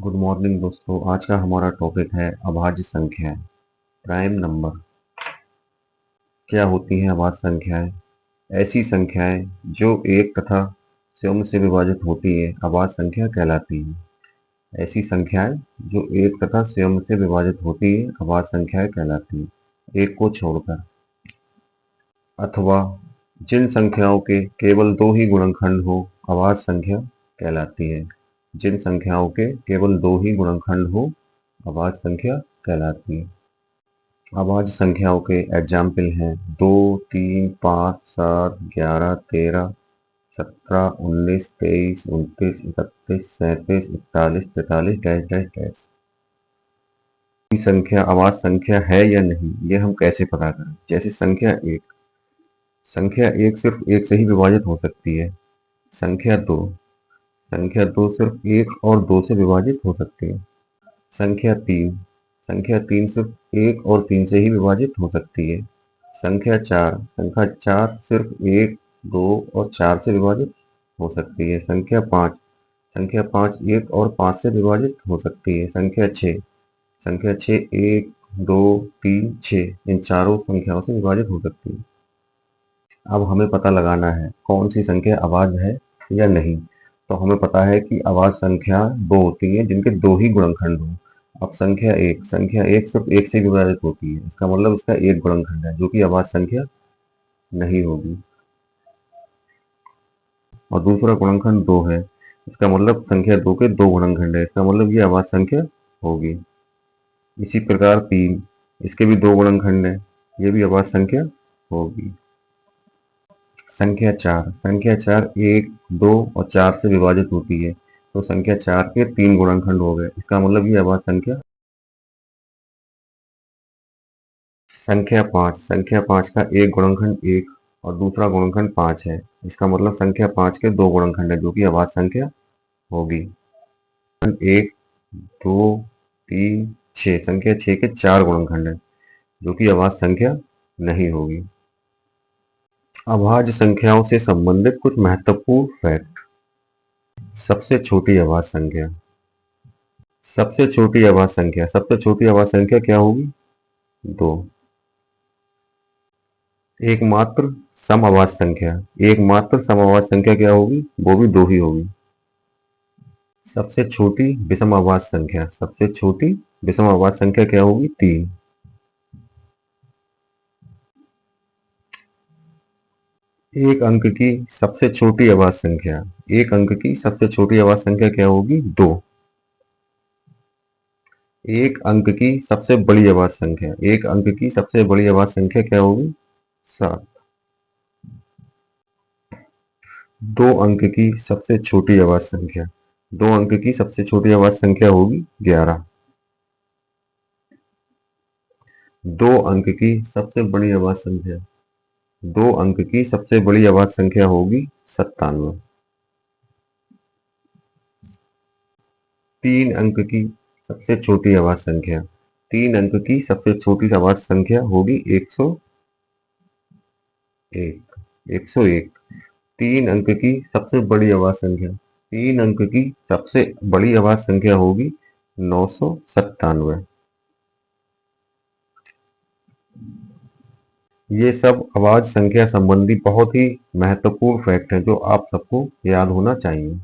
Good morning दोस्तों। आज का हमारा टॉपिक है अभाज्य संख्याएं, प्राइम नंबर। क्या होती हैं अभाज्य संख्याएं? ऐसी संख्याएं जो एक तथा शून्य से विभाजित होती है अभाज्य संख्या कहलाती है। ऐसी संख्याएं जो एक तथा शून्य से विभाजित होती है अभाज्य संख्याएं कहलाती है, एक को छोड़कर। अथवा जिन संख्याओं के केवल दो ही गुणनखंड हो अभाज्य संख्या कहलाती है। जिन संख्याओं के केवल दो ही गुणनखंड हो अभाज्य संख्या कहलाती है। अभाज्य संख्याओं के एग्जाम्पल हैं 2, 3, 5, 7, 11, 13, 17, 19, 23, 29, 31, 37, 41, 43, डैश डैश डैश। ये संख्या अभाज्य संख्या है या नहीं, ये हम कैसे पता करें? जैसे संख्या एक सिर्फ एक से ही विभाजित हो सकती है। संख्या दो सिर्फ एक और दो से विभाजित हो सकती है। संख्या तीन सिर्फ एक और तीन से ही विभाजित हो सकती है। संख्या चार सिर्फ एक, दो और चार से विभाजित हो सकती है। संख्या पाँच एक और पाँच से विभाजित हो सकती है। संख्या छः एक, दो, तीन, छः इन चारों संख्याओं से विभाजित हो सकती है। अब हमें पता लगाना है कौन सी संख्या अभाज्य है या नहीं। तो हमें पता है कि अभाज्य संख्या दो होती है जिनके दो ही गुणनखंड हो। अब संख्या एक सिर्फ एक से विभाजित होती है, इसका मतलब इसका एक गुणनखंड है जो कि अभाज्य संख्या नहीं होगी। और दूसरा गुणनखंड दो है, इसका मतलब संख्या दो के दो गुणनखंड है, इसका मतलब ये अभाज्य संख्या होगी। इसी प्रकार तीन, इसके भी दो गुणनखंड है, ये भी अभाज्य संख्या होगी। संख्या चार एक, दो और चार से विभाजित होती है, तो संख्या चार के तीन गुणनखंड हो गए, इसका मतलब ये अभाज्य संख्या। संख्या पाँच का एक गुणनखंड एक और दूसरा गुणनखंड पाँच है, इसका मतलब संख्या पाँच के दो गुणनखंड है जो कि अभाज्य संख्या होगी। एक, दो, तीन, छः, संख्या छः के चार गुणनखंड है जो कि अभाज्य संख्या नहीं होगी। अभाज्य संख्याओं से संबंधित कुछ महत्वपूर्ण फैक्ट। सबसे छोटी अभाज्य संख्या सबसे छोटी अभाज्य संख्या क्या होगी? दो। एकमात्र समअभाज्य संख्या क्या होगी? वो भी दो ही होगी। सबसे छोटी विषम अभाज्य संख्या क्या होगी? तीन। एक अंक की सबसे छोटी अभाज्य संख्या क्या होगी? दो। एक अंक की सबसे बड़ी अभाज्य संख्या क्या होगी? सात। दो अंक की सबसे छोटी अभाज्य संख्या होगी 11। दो अंक की सबसे बड़ी अभाज्य संख्या होगी 97। तीन अंक की सबसे छोटी अभाज्य संख्या होगी 101। तीन अंक की सबसे बड़ी अभाज्य संख्या होगी 997। ये सब अभाज्य संख्या संबंधी बहुत ही महत्वपूर्ण फैक्ट हैं जो आप सबको याद होना चाहिए।